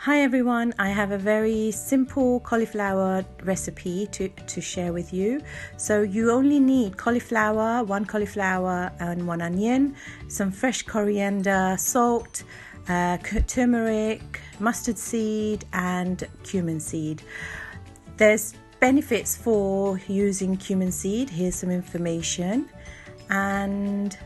Hi everyone, I have a very simple cauliflower recipe to share with you. So you only need one cauliflower and one onion, some fresh coriander, salt, turmeric, mustard seed and cumin seed. There's benefits for using cumin seed. Here's some information. And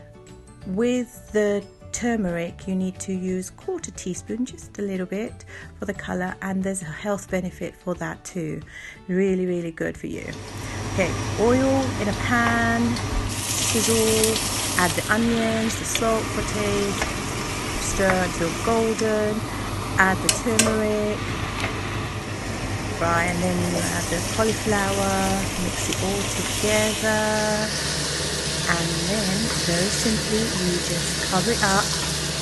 with the turmeric you need to use 1/4 teaspoon, just a little bit for the color, and there's a health benefit for that too. Really good for you. Okay, oil in a pan, sizzle, add the onions, the salt for taste, stir until golden, add the turmeric, fry, and then you add the cauliflower, mix it all together. And then very simply you just cover it up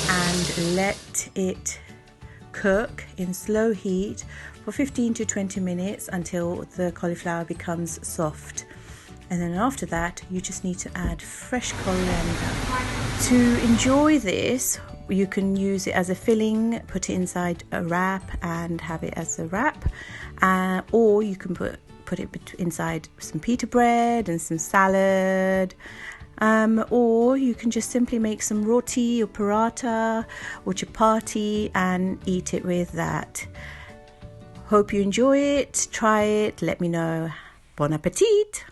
and let it cook in slow heat for 15 to 20 minutes until the cauliflower becomes soft. And then after that you just need to add fresh coriander. To enjoy this, you can use it as a filling, put it inside a wrap and have it as a wrap, or you can put it inside some pita bread and some salad, or you can just simply make some roti or paratha or chapati and eat it with that. Hope you enjoy it. Try it, let me know. Bon appetit!